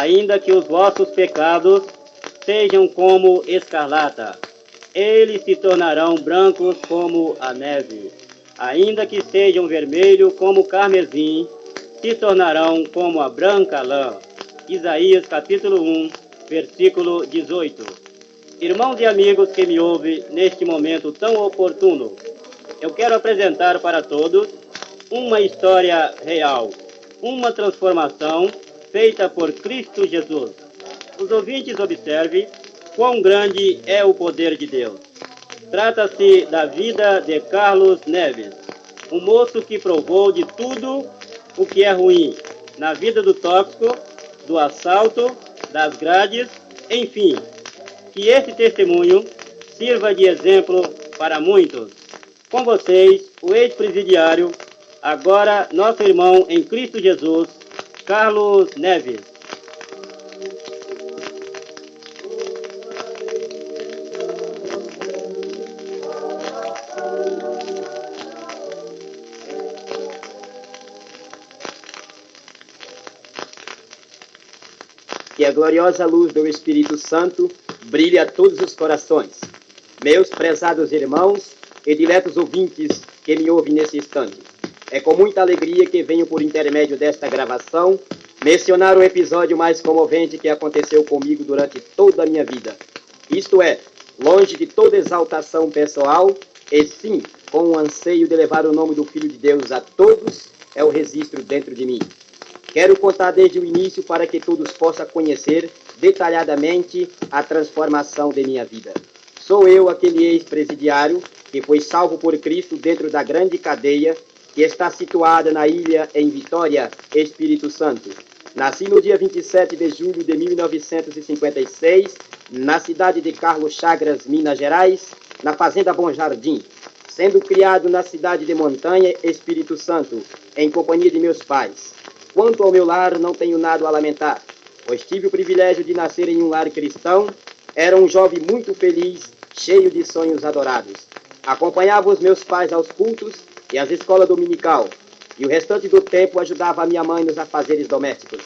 ainda que os vossos pecados sejam como escarlata, eles se tornarão brancos como a neve. Ainda que sejam vermelhos como carmesim, se tornarão como a branca lã. Isaías capítulo 1, versículo 18. Irmãos e amigos que me ouvem neste momento tão oportuno, eu quero apresentar para todos uma história real, uma transformação feita por Cristo Jesus. Os ouvintes observem quão grande é o poder de Deus. Trata-se da vida de Carlos Neves, um moço que provou de tudo o que é ruim na vida do tóxico, do assalto, das grades, enfim, que esse testemunho sirva de exemplo para muitos. Com vocês, o ex-presidiário, agora nosso irmão em Cristo Jesus, Carlos Neves. Que a gloriosa luz do Espírito Santo brilhe a todos os corações. Meus prezados irmãos e diletos ouvintes que me ouvem nesse instante, é com muita alegria que venho, por intermédio desta gravação, mencionar o episódio mais comovente que aconteceu comigo durante toda a minha vida. Isto é, longe de toda exaltação pessoal, e sim, com o anseio de levar o nome do Filho de Deus a todos, é o registro dentro de mim. Quero contar desde o início para que todos possam conhecer detalhadamente a transformação de minha vida. Sou eu aquele ex-presidiário que foi salvo por Cristo dentro da grande cadeia que está situada na ilha em Vitória, Espírito Santo. Nasci no dia 27 de julho de 1956, na cidade de Carlos Chagras, Minas Gerais, na fazenda Bom Jardim, sendo criado na cidade de Montanha, Espírito Santo, em companhia de meus pais. Quanto ao meu lar, não tenho nada a lamentar, pois tive o privilégio de nascer em um lar cristão. Era um jovem muito feliz, cheio de sonhos adorados. Acompanhava os meus pais aos cultos e às escolas dominical, e o restante do tempo ajudava a minha mãe nos afazeres domésticos.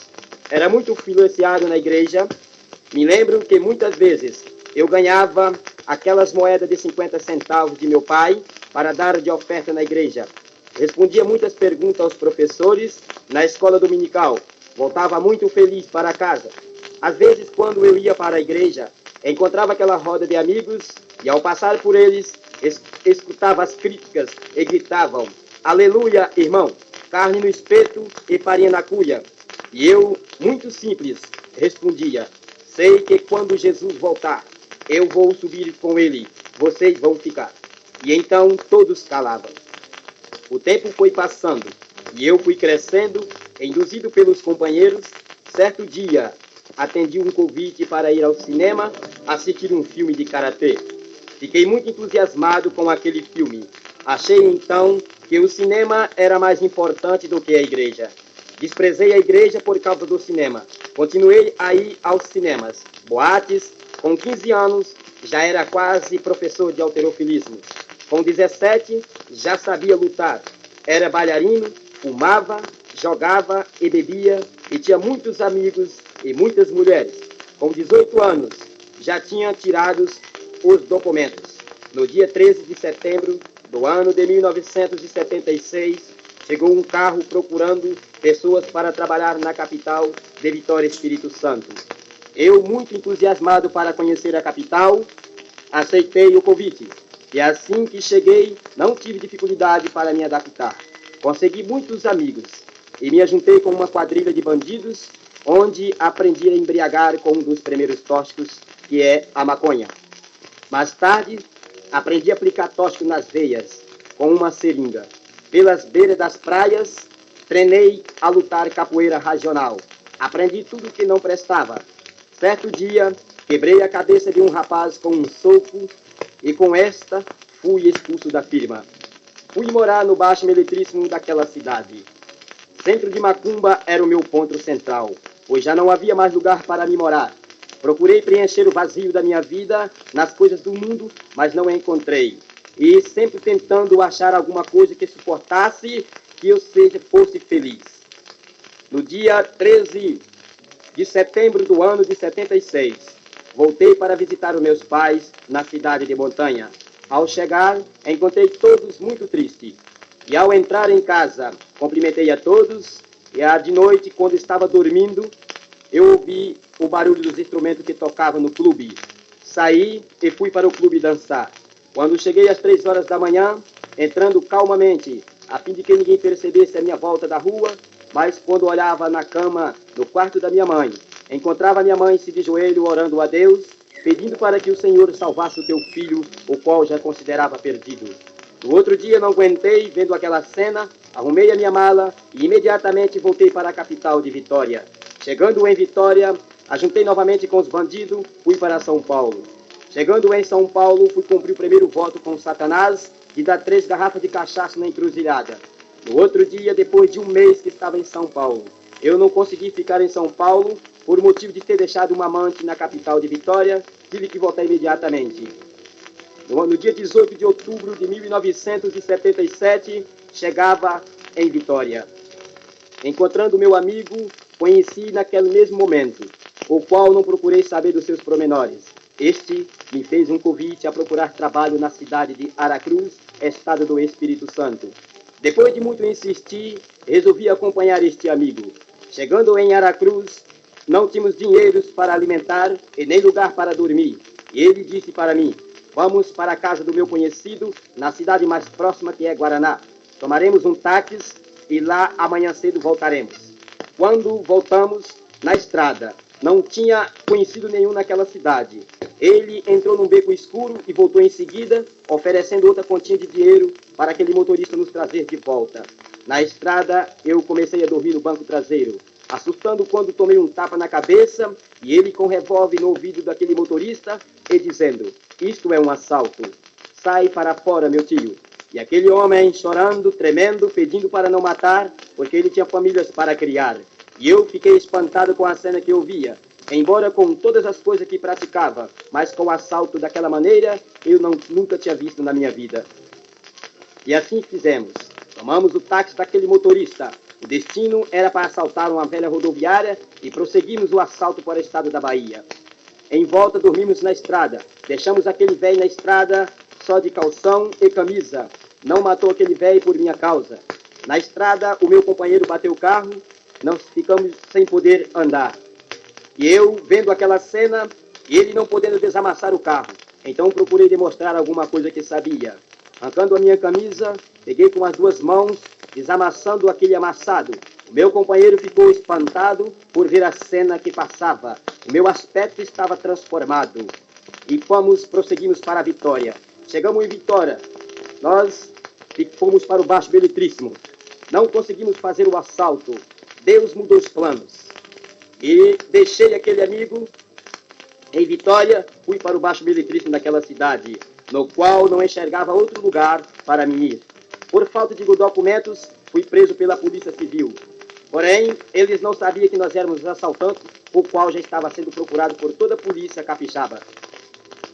Era muito influenciado na igreja. Me lembro que muitas vezes eu ganhava aquelas moedas de 50 centavos de meu pai para dar de oferta na igreja. Respondia muitas perguntas aos professores na escola dominical. Voltava muito feliz para casa. Às vezes, quando eu ia para a igreja, encontrava aquela roda de amigos e, ao passar por eles, escutava as críticas e gritavam: "Aleluia, irmão! Carne no espeto e farinha na cuia." E eu, muito simples, respondia: "Sei que quando Jesus voltar, eu vou subir com ele, vocês vão ficar." E então todos calavam. O tempo foi passando e eu fui crescendo, induzido pelos companheiros. Certo dia, atendi um convite para ir ao cinema assistir um filme de karatê. Fiquei muito entusiasmado com aquele filme. Achei então que o cinema era mais importante do que a igreja. Desprezei a igreja por causa do cinema. Continuei a ir aos cinemas, boates. Com 15 anos, já era quase professor de halterofilismo. Com 17, já sabia lutar. Era bailarino, fumava, jogava e bebia e tinha muitos amigos e muitas mulheres. Com 18 anos, já tinha tirado os documentos. No dia 13 de setembro do ano de 1976, chegou um carro procurando pessoas para trabalhar na capital de Vitória, Espírito Santo. Eu, muito entusiasmado para conhecer a capital, aceitei o convite. E assim que cheguei, não tive dificuldade para me adaptar. Consegui muitos amigos e me ajuntei com uma quadrilha de bandidos, onde aprendi a embriagar com um dos primeiros tóxicos, que é a maconha. Mais tarde, aprendi a aplicar tóxico nas veias, com uma seringa. Pelas beiras das praias, treinei a lutar capoeira regional. Aprendi tudo que não prestava. Certo dia, quebrei a cabeça de um rapaz com um soco e com esta fui expulso da firma. Fui morar no baixo militarismo daquela cidade. Centro de Macumba era o meu ponto central, pois já não havia mais lugar para me morar. Procurei preencher o vazio da minha vida nas coisas do mundo, mas não encontrei. E sempre tentando achar alguma coisa que suportasse, que eu fosse feliz. No dia 13 de setembro do ano de 76. Voltei para visitar os meus pais na cidade de Montanha. Ao chegar, encontrei todos muito tristes. E ao entrar em casa, cumprimentei a todos. E de noite, quando estava dormindo, eu ouvi o barulho dos instrumentos que tocavam no clube. Saí e fui para o clube dançar. Quando cheguei às 3 horas da manhã, entrando calmamente, a fim de que ninguém percebesse a minha volta da rua, mas quando olhava na cama, no quarto da minha mãe, encontrava minha mãe se de joelho orando a Deus, pedindo para que o Senhor salvasse o teu filho, o qual já considerava perdido. No outro dia não aguentei, vendo aquela cena, arrumei a minha mala e imediatamente voltei para a capital de Vitória. Chegando em Vitória, ajuntei novamente com os bandidos, fui para São Paulo. Chegando em São Paulo, fui cumprir o primeiro voto com Satanás de dar 3 garrafas de cachaça na encruzilhada. No outro dia, depois de um mês que estava em São Paulo, eu não consegui ficar em São Paulo por motivo de ter deixado uma amante na capital de Vitória, tive que voltar imediatamente. No dia 18 de outubro de 1977, chegava em Vitória. Encontrando meu amigo, conheci naquele mesmo momento, o qual não procurei saber dos seus pormenores. Este me fez um convite a procurar trabalho na cidade de Aracruz, estado do Espírito Santo. Depois de muito insistir, resolvi acompanhar este amigo. Chegando em Aracruz, não tínhamos dinheiros para alimentar e nem lugar para dormir. E ele disse para mim: vamos para a casa do meu conhecido, na cidade mais próxima, que é Guaraná. Tomaremos um táxi e lá amanhã cedo voltaremos. Quando voltamos, na estrada, não tinha conhecido nenhum naquela cidade. Ele entrou num beco escuro e voltou em seguida, oferecendo outra quantia de dinheiro para aquele motorista nos trazer de volta. Na estrada, eu comecei a dormir no banco traseiro, assustando quando tomei um tapa na cabeça e ele com revólver no ouvido daquele motorista e dizendo: isto é um assalto. Sai para fora, meu tio. E aquele homem chorando, tremendo, pedindo para não matar, porque ele tinha famílias para criar. E eu fiquei espantado com a cena que eu via. Embora com todas as coisas que praticava, mas com o assalto daquela maneira, eu nunca tinha visto na minha vida. E assim fizemos. Tomamos o táxi daquele motorista. O destino era para assaltar uma velha rodoviária e prosseguimos o assalto para o estado da Bahia. Em volta dormimos na estrada. Deixamos aquele velho na estrada só de calção e camisa. Não matou aquele velho por minha causa. Na estrada, o meu companheiro bateu o carro. Nós ficamos sem poder andar. E eu, vendo aquela cena, e ele não podendo desamassar o carro. Então procurei demonstrar alguma coisa que sabia. Arrancando a minha camisa, peguei com as 2 mãos, desamassando aquele amassado. O meu companheiro ficou espantado por ver a cena que passava. O meu aspecto estava transformado. E prosseguimos para a Vitória. Chegamos em Vitória. Nós fomos para o Baixo Beletríssimo. Não conseguimos fazer o assalto. Deus mudou os planos. E deixei aquele amigo em Vitória, fui para o Baixo Beletríssimo daquela cidade, no qual não enxergava outro lugar para mim ir. Por falta de documentos, fui preso pela Polícia Civil. Porém, eles não sabiam que nós éramos assaltantes, o qual já estava sendo procurado por toda a polícia capixaba.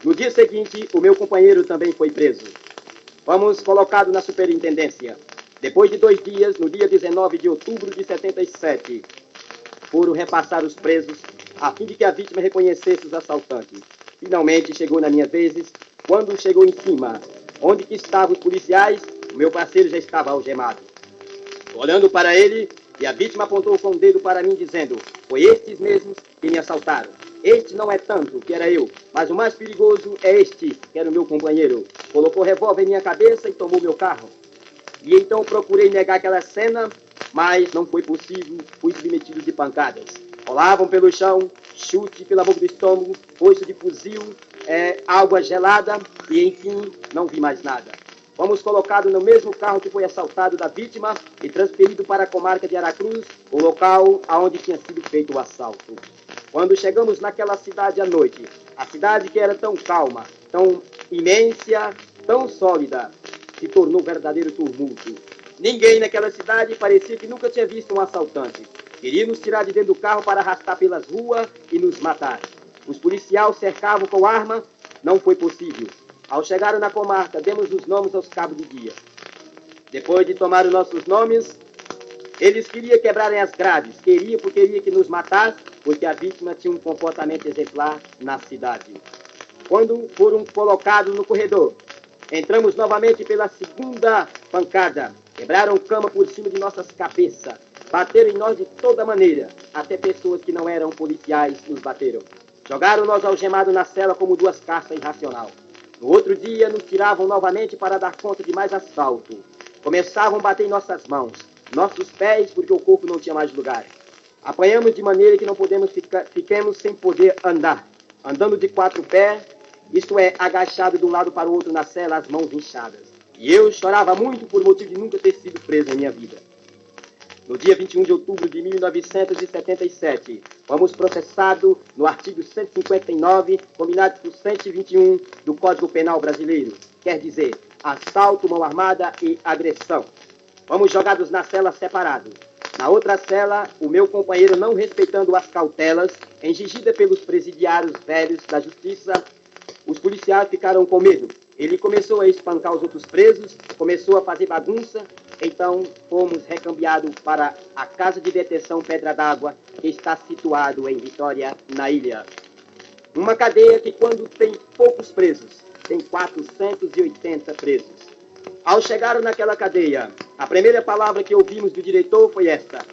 No dia seguinte, o meu companheiro também foi preso. Fomos colocados na superintendência. Depois de 2 dias, no dia 19 de outubro de 77, foram repassar os presos, a fim de que a vítima reconhecesse os assaltantes. Finalmente chegou na minha vez. Quando chegou em cima, onde que estavam os policiais, o meu parceiro já estava algemado. Olhando para ele, e a vítima apontou com o dedo para mim, dizendo: foi estes mesmos que me assaltaram. Este não é tanto, que era eu, mas o mais perigoso é este, que era o meu companheiro. Colocou revólver em minha cabeça e tomou meu carro. E então procurei negar aquela cena, mas não foi possível, fui submetido de pancadas. Rolavam pelo chão, chute pela boca do estômago, foice de fuzil, água gelada e, enfim, não vi mais nada. Fomos colocados no mesmo carro que foi assaltado da vítima e transferido para a comarca de Aracruz, o local onde tinha sido feito o assalto. Quando chegamos naquela cidade à noite, a cidade que era tão calma, tão imensa, tão sólida, se tornou um verdadeiro tumulto. Ninguém naquela cidade parecia que nunca tinha visto um assaltante. Queria nos tirar de dentro do carro para arrastar pelas ruas e nos matar. Os policiais cercavam com arma, não foi possível. Ao chegar na comarca, demos os nomes aos cabos de guia. Depois de tomar os nossos nomes, Eles queriam quebrarem as grades, queria que nos matasse, porque a vítima tinha um comportamento exemplar na cidade. Quando foram colocados no corredor, entramos novamente pela segunda pancada, quebraram cama por cima de nossas cabeças, bateram em nós de toda maneira, até pessoas que não eram policiais nos bateram. Jogaram-nos algemados na cela como duas caças irracional. No outro dia, nos tiravam novamente para dar conta de mais assalto. Começavam a bater em nossas mãos, nossos pés, porque o corpo não tinha mais lugar. Apanhamos de maneira que não fiquemos sem poder andar, andando de 4 pés, isto é, agachado de um lado para o outro na cela, as mãos inchadas. E eu chorava muito por motivo de nunca ter sido preso na minha vida. No dia 21 de outubro de 1977, fomos processados no artigo 159, combinado por 121 do Código Penal Brasileiro, quer dizer, assalto, mão armada e agressão. Fomos jogados na cela separados. Na outra cela, o meu companheiro, não respeitando as cautelas, exigida pelos presidiários velhos da justiça, os policiais ficaram com medo. Ele começou a espancar os outros presos, começou a fazer bagunça, então fomos recambiados para a Casa de Detenção Pedra d'Água, que está situado em Vitória, na ilha. Uma cadeia que, quando tem poucos presos, tem 480 presos. Ao chegar naquela cadeia, a primeira palavra que ouvimos do diretor foi esta: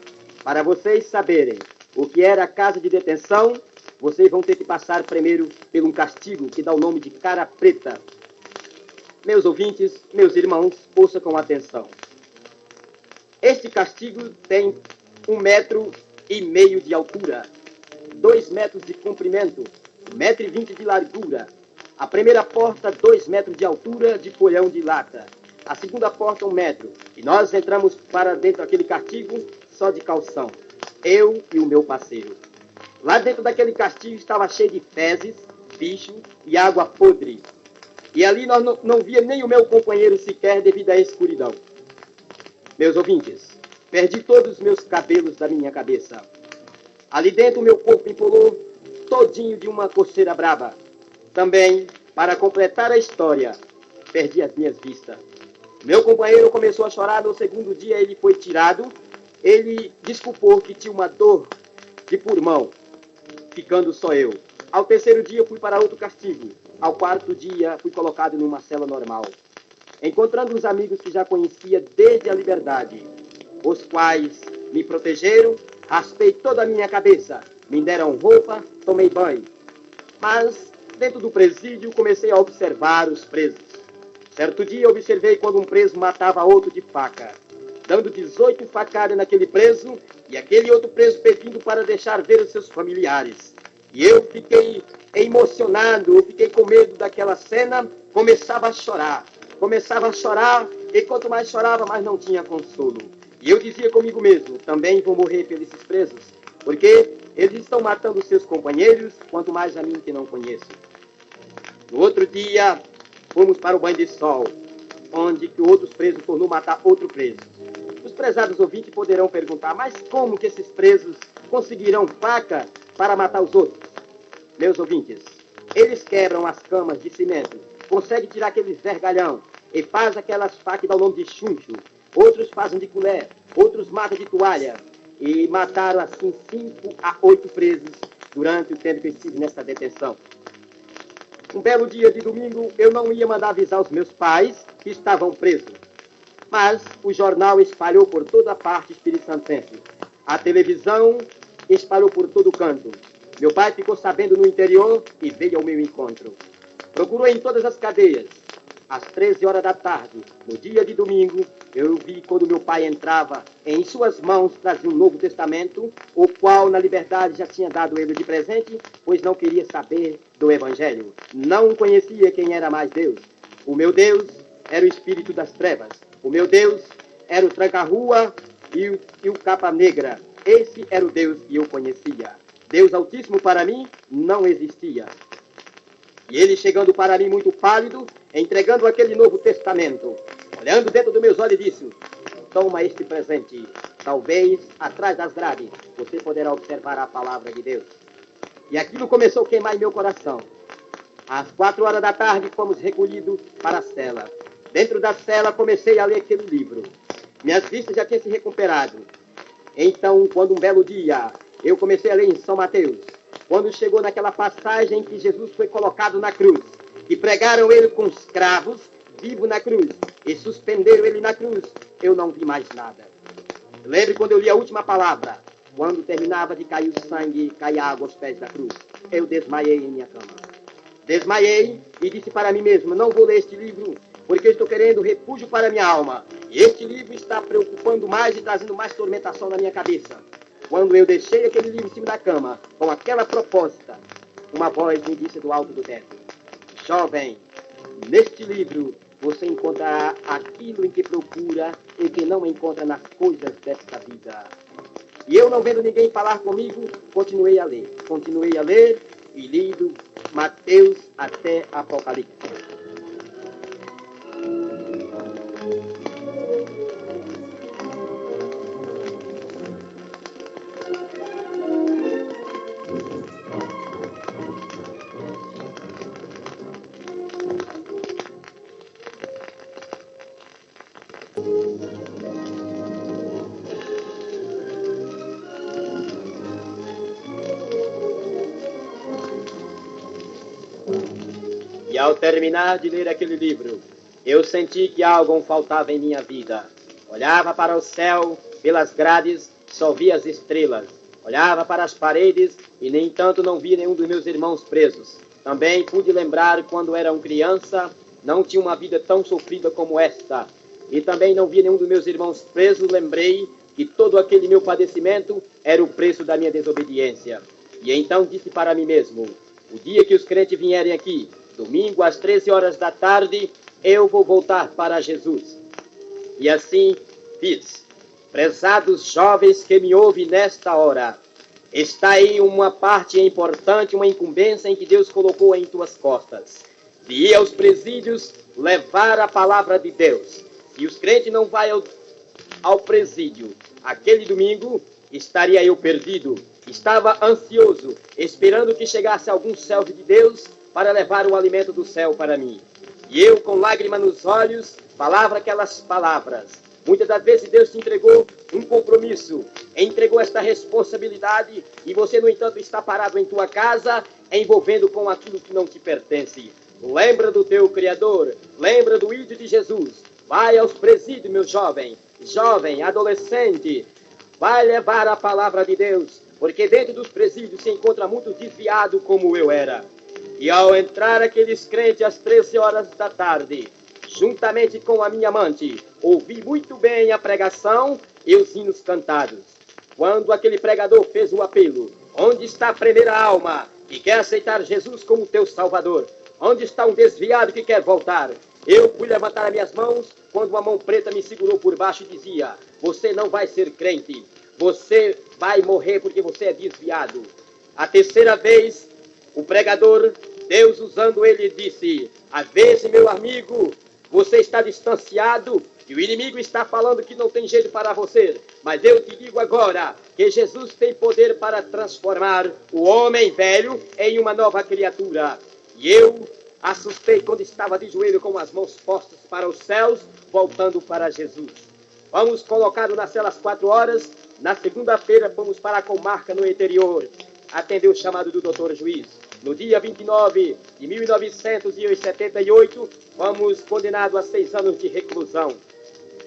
para vocês saberem o que era a casa de detenção, vocês vão ter que passar primeiro por um castigo que dá o nome de cara preta. Meus ouvintes, meus irmãos, ouçam com atenção. Este castigo tem 1,5 metro de altura, 2 metros de comprimento, 1,20 metro de largura. A primeira porta, 2 metros de altura, de folhão de lata. A segunda porta, 1 metro. E nós entramos para dentro daquele castigo só de calção. Eu e o meu parceiro. Lá dentro daquele castigo estava cheio de fezes, bicho e água podre. E ali nós não via nem o meu companheiro sequer devido à escuridão. Meus ouvintes, perdi todos os meus cabelos da minha cabeça. Ali dentro o meu corpo empolou todinho de uma coceira brava. Também, para completar a história, perdi as minhas vistas. Meu companheiro começou a chorar. No segundo dia ele foi tirado. Ele desculpou que tinha uma dor de pulmão, ficando só eu. Ao terceiro dia fui para outro castigo. Ao quarto dia fui colocado numa cela normal. Encontrando os amigos que já conhecia desde a liberdade, os quais me protegeram, raspei toda a minha cabeça, me deram roupa, tomei banho. Mas, dentro do presídio, comecei a observar os presos. Certo dia, observei quando um preso matava outro de faca, dando 18 facadas naquele preso e aquele outro preso pedindo para deixar ver os seus familiares. E eu fiquei emocionado, eu fiquei com medo daquela cena, começava a chorar e quanto mais chorava, mais não tinha consolo. E eu dizia comigo mesmo, também vou morrer pelos presos, porque eles estão matando seus companheiros, quanto mais a mim que não conheço. No outro dia, fomos para o banho de sol, onde que outros presos tornou matar outro preso. Os prezados ouvintes poderão perguntar, mas como que esses presos conseguirão faca para matar os outros? Meus ouvintes, eles quebram as camas de cimento, conseguem tirar aqueles vergalhão e faz aquelas facas que dão o nome de chuncho. Outros fazem de colher, outros matam de toalha. E mataram assim 5 a 8 presos durante o tempo que eu estive nessa detenção. Um belo dia de domingo, eu não ia mandar avisar os meus pais que estavam presos. Mas o jornal espalhou por toda a parte espiritantense. A televisão espalhou por todo canto. Meu pai ficou sabendo no interior e veio ao meu encontro. Procurou em todas as cadeias. Às 13 horas da tarde, no dia de domingo, eu vi quando meu pai entrava, em suas mãos trazia um Novo Testamento, o qual na liberdade já tinha dado ele de presente, pois não queria saber do Evangelho. Não conhecia quem era mais Deus. O meu Deus era o espírito das trevas. O meu Deus era o tranca-rua e o capa negra. Esse era o Deus que eu conhecia. Deus Altíssimo para mim não existia. E ele chegando para mim muito pálido, entregando aquele Novo Testamento, olhando dentro dos meus olhos, disse: toma este presente. Talvez, atrás das grades, você poderá observar a palavra de Deus. E aquilo começou a queimar em meu coração. Às 4 horas da tarde, fomos recolhidos para a cela. Dentro da cela, comecei a ler aquele livro. Minhas vistas já tinham se recuperado. Então, quando um belo dia eu comecei a ler em São Mateus, quando chegou naquela passagem que Jesus foi colocado na cruz, e pregaram ele com os cravos, vivo na cruz, e suspenderam ele na cruz, eu não vi mais nada. Lembre quando eu li a última palavra, quando terminava de cair o sangue, cair a água aos pés da cruz, eu desmaiei em minha cama. Desmaiei e disse para mim mesmo, não vou ler este livro, porque estou querendo refúgio para minha alma. E este livro está preocupando mais e trazendo mais tormentação na minha cabeça. Quando eu deixei aquele livro em cima da cama, com aquela proposta, uma voz me disse do alto do teto, jovem, neste livro você encontrará aquilo em que procura e que não encontra nas coisas desta vida. E eu, não vendo ninguém falar comigo, continuei a ler. Continuei a ler e lido Mateus até Apocalipse. E ao terminar de ler aquele livro, eu senti que algo faltava em minha vida. Olhava para o céu, pelas grades, só via as estrelas. Olhava para as paredes e, nem tanto, não via nenhum dos meus irmãos presos. Também pude lembrar quando era criança, não tinha uma vida tão sofrida como esta. E também não via nenhum dos meus irmãos presos, lembrei que todo aquele meu padecimento era o preço da minha desobediência. E então disse para mim mesmo, o dia que os crentes vierem aqui, domingo às 13 horas da tarde, eu vou voltar para Jesus. E assim fiz. Prezados jovens que me ouvem nesta hora, está aí uma parte importante, uma incumbência em que Deus colocou em tuas costas. De ir aos presídios, levar a palavra de Deus. Se os crentes não vão ao presídio aquele domingo, estaria eu perdido. Estava ansioso, esperando que chegasse algum servo de Deus para levar o alimento do céu para mim. E eu, com lágrima nos olhos, falava aquelas palavras. Muitas das vezes Deus te entregou um compromisso, entregou esta responsabilidade, e você, no entanto, está parado em tua casa, envolvendo com aquilo que não te pertence. Lembra do teu Criador, lembra do ídolo de Jesus. Vai aos presídios, meu jovem, adolescente, vai levar a palavra de Deus, porque dentro dos presídios se encontra muito desviado como eu era. E ao entrar aqueles crentes às 13 horas da tarde, juntamente com a minha amante, ouvi muito bem a pregação e os hinos cantados. Quando aquele pregador fez o apelo, onde está a primeira alma que quer aceitar Jesus como teu Salvador? Onde está um desviado que quer voltar? Eu fui levantar as minhas mãos, quando uma mão preta me segurou por baixo e dizia, você não vai ser crente, você vai morrer porque você é desviado. A terceira vez, o pregador, Deus usando ele, disse, às vezes, meu amigo, você está distanciado e o inimigo está falando que não tem jeito para você. Mas eu te digo agora que Jesus tem poder para transformar o homem velho em uma nova criatura. E eu assustei quando estava de joelho com as mãos postas para os céus, voltando para Jesus. Vamos colocá-lo na cela às 4 horas. Na segunda-feira fomos para a comarca no interior. Atendeu o chamado do doutor juiz. No dia 29 de 1978, fomos condenados a 6 anos de reclusão.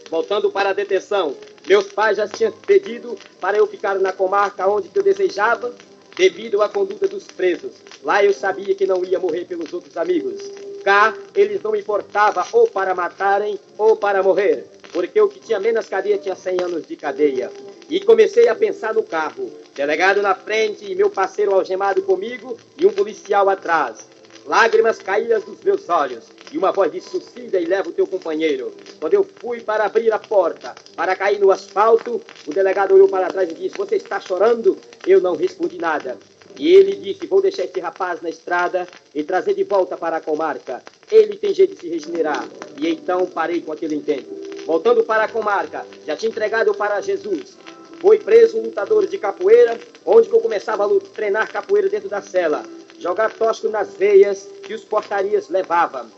Voltando para a detenção, meus pais já tinham pedido para eu ficar na comarca onde eu desejava, devido à conduta dos presos. Lá eu sabia que não ia morrer pelos outros amigos. Cá, eles não importavam ou para matarem ou para morrer, porque o que tinha menos cadeia tinha 100 anos de cadeia. E comecei a pensar no carro, delegado na frente e meu parceiro algemado comigo e um policial atrás. Lágrimas caídas dos meus olhos e uma voz disse, suicida e leva o teu companheiro. Quando eu fui para abrir a porta, para cair no asfalto, o delegado olhou para trás e disse, você está chorando? Eu não respondi nada. E ele disse, vou deixar este rapaz na estrada e trazer de volta para a comarca. Ele tem jeito de se regenerar. E então parei com aquele intento. Voltando para a comarca, já tinha entregado para Jesus. Foi preso um lutador de capoeira, onde eu começava a treinar capoeira dentro da cela. Jogar tóxico nas veias que os portarias levavam.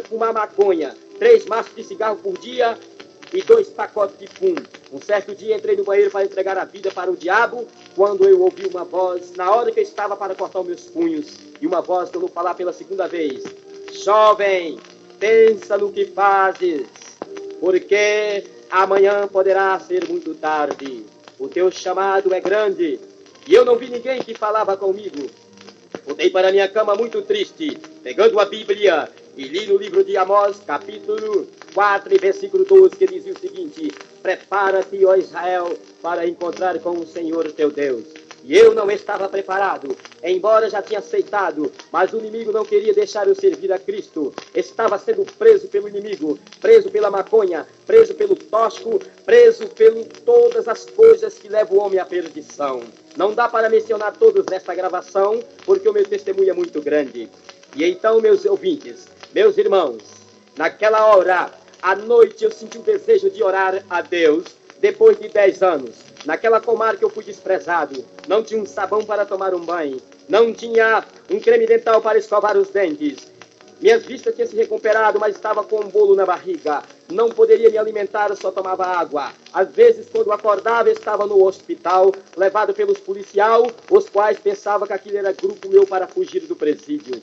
Fumar maconha, 3 maços de cigarro por dia, e 2 pacotes de fumo. Um certo dia entrei no banheiro para entregar a vida para o diabo, quando eu ouvi uma voz, na hora que eu estava para cortar os meus punhos, e uma voz que eu vou falar pela segunda vez: jovem, pensa no que fazes, porque amanhã poderá ser muito tarde. O teu chamado é grande. E eu não vi ninguém que falava comigo. Voltei para minha cama muito triste, pegando a Bíblia, e li no livro de Amós, capítulo 4, versículo 12, que dizia o seguinte: prepara-te, ó Israel, para encontrar com o Senhor teu Deus. E eu não estava preparado, embora já tinha aceitado, mas o inimigo não queria deixar eu servir a Cristo. Estava sendo preso pelo inimigo, preso pela maconha, preso pelo tóxico, preso por todas as coisas que levam o homem à perdição. Não dá para mencionar todos nesta gravação, porque o meu testemunho é muito grande. E então, meus ouvintes, meus irmãos, naquela hora, à noite, eu senti o desejo de orar a Deus, depois de 10 anos. Naquela comarca eu fui desprezado, não tinha um sabão para tomar um banho, não tinha um creme dental para escovar os dentes. Minhas vistas tinham se recuperado, mas estava com um bolo na barriga. Não poderia me alimentar, só tomava água. Às vezes, quando acordava, estava no hospital, levado pelos policiais, os quais pensavam que aquilo era grupo meu para fugir do presídio.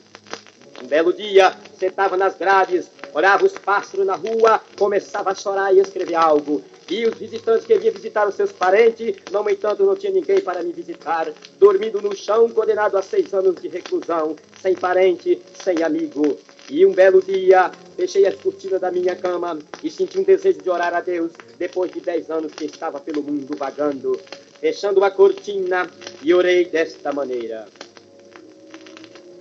Um belo dia, sentava nas grades, olhava os pássaros na rua, começava a chorar e escrever algo. E os visitantes que vinham visitar os seus parentes, no entanto, não tinha ninguém para me visitar, dormindo no chão, condenado a 6 anos de reclusão, sem parente, sem amigo. E um belo dia, fechei as cortinas da minha cama e senti um desejo de orar a Deus, depois de 10 anos que estava pelo mundo vagando. Fechando a cortina, e orei desta maneira: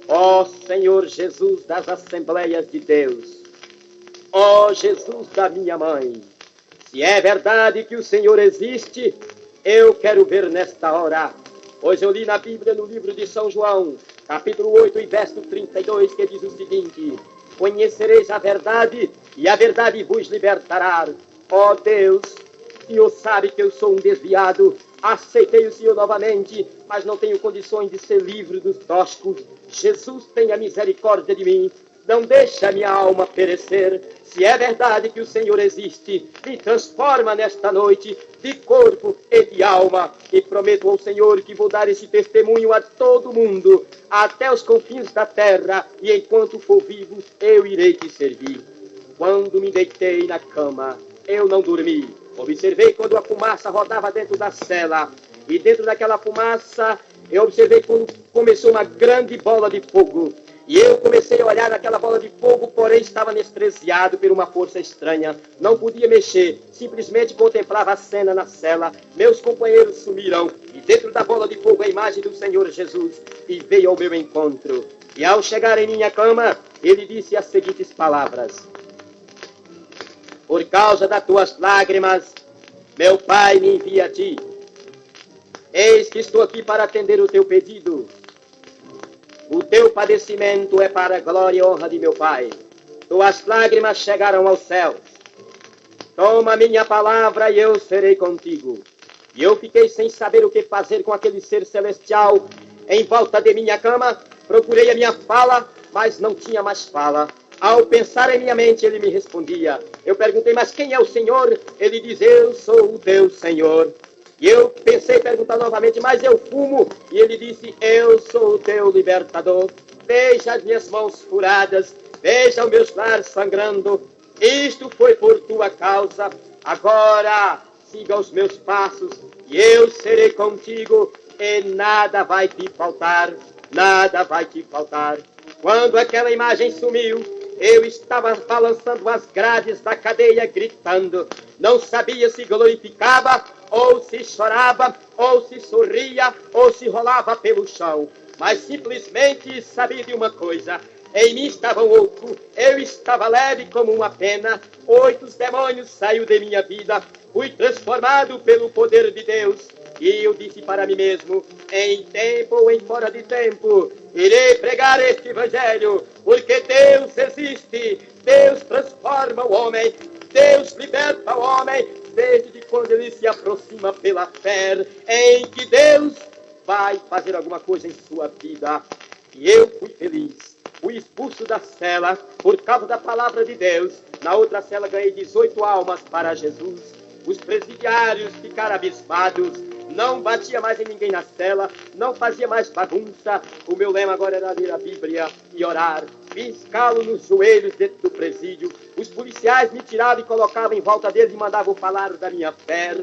ó Senhor Jesus das Assembleias de Deus, ó Jesus da minha mãe, se é verdade que o Senhor existe, eu quero ver nesta hora. Pois eu li na Bíblia, no livro de São João, capítulo 8 e verso 32, que diz o seguinte: conhecereis a verdade, e a verdade vos libertará. Ó Deus, o Senhor sabe que eu sou um desviado, aceitei o Senhor novamente, mas não tenho condições de ser livre dos tóxicos. Jesus, tenha misericórdia de mim, não deixe a minha alma perecer. Se é verdade que o Senhor existe, me transforma nesta noite de corpo e de alma. E prometo ao Senhor que vou dar esse testemunho a todo mundo, até os confins da terra, e enquanto for vivo, eu irei te servir. Quando me deitei na cama, eu não dormi. Observei quando a fumaça rodava dentro da cela, e dentro daquela fumaça, eu observei quando começou uma grande bola de fogo. E eu comecei a olhar naquela bola de fogo, porém estava anestesiado por uma força estranha. Não podia mexer, simplesmente contemplava a cena na cela. Meus companheiros sumiram, e dentro da bola de fogo a imagem do Senhor Jesus, e veio ao meu encontro. E ao chegar em minha cama, ele disse as seguintes palavras: por causa das tuas lágrimas, meu Pai me envia a ti. Eis que estou aqui para atender o teu pedido. O teu padecimento é para a glória e honra de meu Pai. Tuas lágrimas chegaram aos céus. Toma minha palavra e eu serei contigo. E eu fiquei sem saber o que fazer com aquele ser celestial em volta de minha cama. Procurei a minha fala, mas não tinha mais fala. Ao pensar em minha mente, ele me respondia. Eu perguntei, mas quem é o Senhor? Ele diz, eu sou o teu Senhor. E eu pensei perguntar novamente, mas eu fumo? E ele disse, eu sou o teu libertador. Veja as minhas mãos furadas, veja o meu lar sangrando. Isto foi por tua causa. Agora siga os meus passos e eu serei contigo e nada vai te faltar, nada vai te faltar. Quando aquela imagem sumiu, eu estava balançando as grades da cadeia, gritando. Não sabia se glorificava, ou se chorava, ou se sorria, ou se rolava pelo chão. Mas simplesmente sabia de uma coisa. Em mim estava um outro, eu estava leve como uma pena. 8 demônios saiu de minha vida, fui transformado pelo poder de Deus. E eu disse para mim mesmo, em tempo ou em fora de tempo, irei pregar este evangelho, porque Deus existe, Deus transforma o homem, Deus liberta o homem, desde quando ele se aproxima pela fé, em que Deus vai fazer alguma coisa em sua vida. E eu fui feliz. fui expulso da cela por causa da palavra de Deus. Na outra cela ganhei 18 almas para Jesus. Os presidiários ficaram abismados. Não batia mais em ninguém na cela, não fazia mais bagunça. O meu lema agora era ler a Bíblia e orar. Fiz calo nos joelhos dentro do presídio. Os policiais me tiravam e colocavam em volta deles e mandavam falar da minha fé.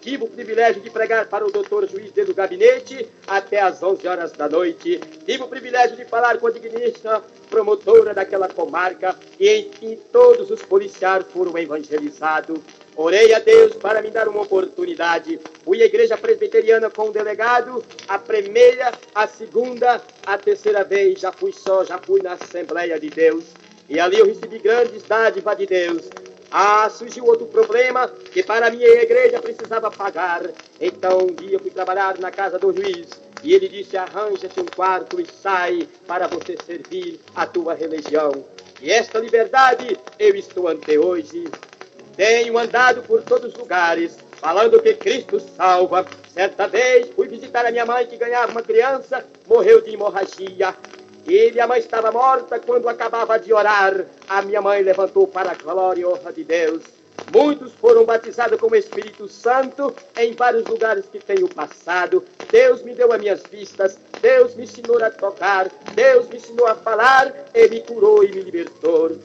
Tive o privilégio de pregar para o doutor juiz dentro do gabinete até às 11 horas da noite. Tive o privilégio de falar com a digníssima promotora daquela comarca. E, enfim, todos os policiais foram evangelizados. Orei a Deus para me dar uma oportunidade. Fui à igreja presbiteriana com o delegado, a primeira, a segunda, a terceira vez. Já fui na Assembleia de Deus. E ali eu recebi grandes dádivas de Deus. Surgiu outro problema, que para mim a igreja precisava pagar. Então um dia eu fui trabalhar na casa do juiz. E ele disse, arranja-te um quarto e sai para você servir a tua religião. E esta liberdade eu estou ante hoje. Tenho andado por todos os lugares, falando que Cristo salva. Certa vez fui visitar a minha mãe que ganhava uma criança, morreu de hemorragia. E minha mãe estava morta quando acabava de orar. A minha mãe levantou para a glória e honra de Deus. Muitos foram batizados com o Espírito Santo em vários lugares que tenho passado. Deus me deu as minhas vistas, Deus me ensinou a tocar, Deus me ensinou a falar, Ele me curou e me libertou.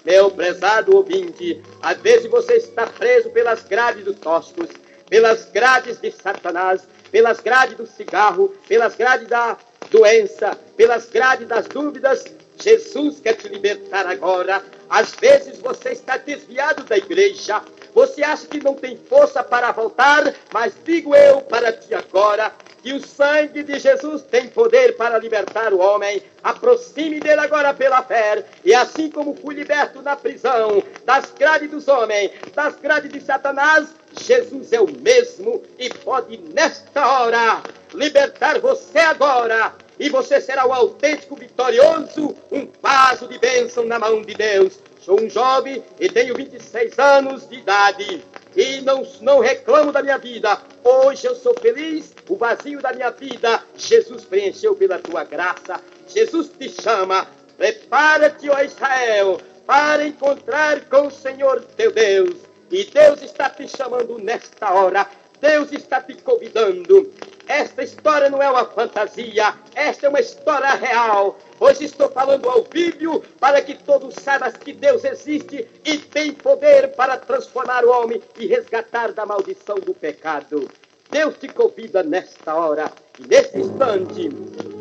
Meu prezado ouvinte, às vezes você está preso pelas grades dos toscos, pelas grades de Satanás, pelas grades do cigarro, pelas grades da doença, pelas grades das dúvidas. Jesus quer te libertar agora. Às vezes você está desviado da igreja, você acha que não tem força para voltar, mas digo eu para ti agora, que o sangue de Jesus tem poder para libertar o homem. Aproxime dele agora pela fé. E assim como fui liberto na prisão, das grades dos homens, das grades de Satanás, Jesus é o mesmo e pode nesta hora libertar você agora. E você será o autêntico vitorioso, um vaso de bênção na mão de Deus. Sou um jovem e tenho 26 anos de idade. E não reclamo da minha vida. Hoje eu sou feliz. O vazio da minha vida, Jesus preencheu pela tua graça. Jesus te chama. Prepara-te, ó Israel, para encontrar com o Senhor teu Deus. E Deus está te chamando nesta hora. Deus está te convidando. Esta história não é uma fantasia, esta é uma história real. Hoje estou falando ao vivo para que todos saibam que Deus existe e tem poder para transformar o homem e resgatar da maldição do pecado. Deus te convida nesta hora e nesse instante.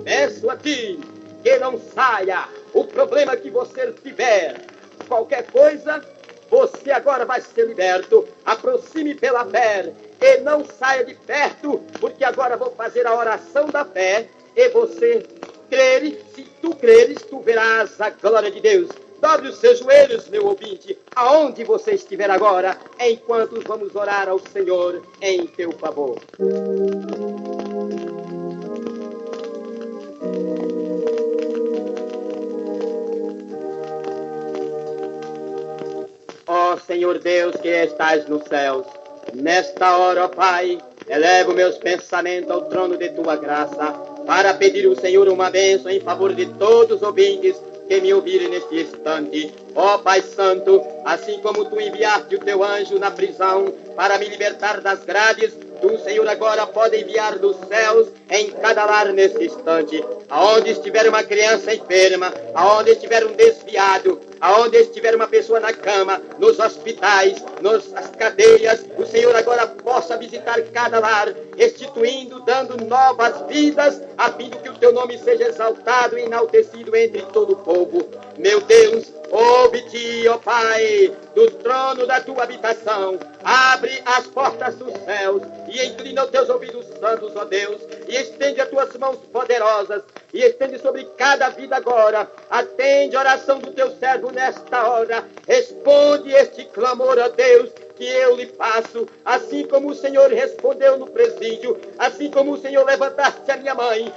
Peço a ti que não saia. O problema que você tiver, qualquer coisa, você agora vai ser liberto. Aproxime pela fé e não saia de perto, porque agora vou fazer a oração da fé e você crere. Se tu creres, tu verás a glória de Deus. Dobre os seus joelhos, meu ouvinte, aonde você estiver agora, enquanto vamos orar ao Senhor em teu favor. Ó Senhor Deus que estás nos céus, nesta hora, ó Pai, elevo meus pensamentos ao trono de tua graça, para pedir ao Senhor uma bênção em favor de todos os ouvintes que me ouvirem neste instante. Ó Pai Santo, assim como tu enviaste o teu anjo na prisão para me libertar das grades, tu, Senhor, agora pode enviar dos céus em cada lar neste instante. Aonde estiver uma criança enferma, aonde estiver um desviado, aonde estiver uma pessoa na cama, nos hospitais, nas cadeias, o Senhor agora possa visitar cada lar, restituindo, dando novas vidas, a fim de que o teu nome seja exaltado e enaltecido entre todo o povo. Meu Deus, ouve-te, ó Pai, do trono da tua habitação, abre as portas dos céus e inclina os teus ouvidos santos, ó Deus, e estende as tuas mãos poderosas, e estende sobre cada vida agora. Atende a oração do teu servo nesta hora, responde este clamor, ó Deus, que eu lhe faço, assim como o Senhor respondeu no presídio, assim como o Senhor levantaste a minha mãe,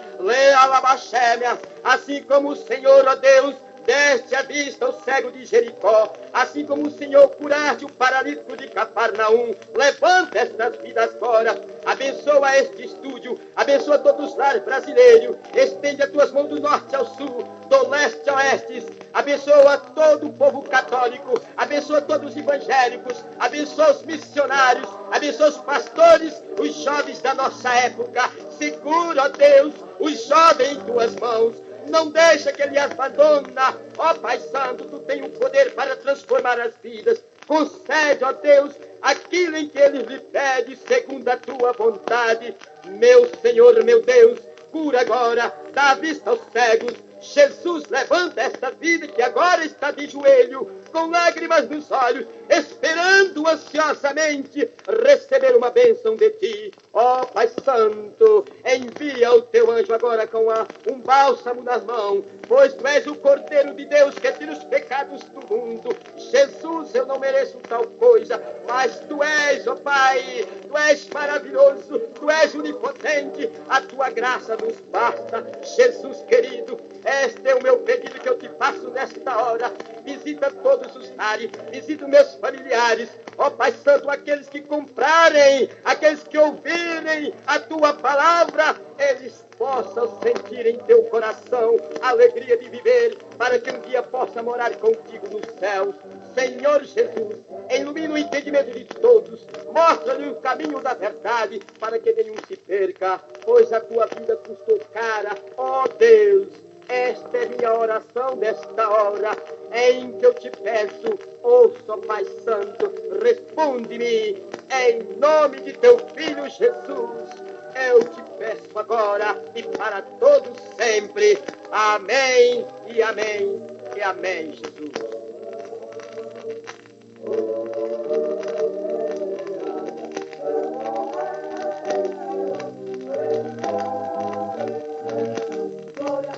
assim como o Senhor, ó Deus, deste a vista ao cego de Jericó, assim como o Senhor curaste o paralítico de Cafarnaum. Levanta estas vidas agora, abençoa este estúdio, abençoa todos os lares brasileiros, estende as tuas mãos do norte ao sul, do leste a oeste, abençoa todo o povo católico, abençoa todos os evangélicos, abençoa os missionários, abençoa os pastores, os jovens da nossa época. Segura, ó Deus, os jovens em tuas mãos. Não deixa que ele abandona. Ó Pai Santo, tu tens o poder para transformar as vidas. Concede, ó Deus, aquilo em que ele lhe pede, segundo a tua vontade. Meu Senhor, meu Deus, cura agora, dá vista aos cegos. Jesus, levanta esta vida que agora está de joelho, com lágrimas nos olhos, esperando ansiosamente receber uma bênção de ti. Ó Pai Santo, envia o teu anjo agora com um bálsamo nas mãos, pois tu és o Cordeiro de Deus que tira os pecados do mundo. Jesus, eu não mereço tal coisa, mas tu és, ó Pai, tu és maravilhoso, tu és onipotente, a tua graça nos basta. Jesus querido, este é o meu pedido que eu te faço nesta hora. Visita todos os lares, visita meus familiares. Ó Pai Santo, aqueles que comprarem, aqueles que ouvirem a tua palavra, eles possam sentir em teu coração a alegria de viver, para que um dia possa morar contigo nos céus. Senhor Jesus, ilumina o entendimento de todos, mostra-lhe o caminho da verdade, para que nenhum se perca, pois a tua vida custou cara. Ó Deus, esta é minha oração nesta hora, em que eu te peço. Ouça, Pai Santo, responde-me, em nome de teu Filho Jesus. Eu te peço agora e para todos sempre. Amém e amém e amém, Jesus. Glória,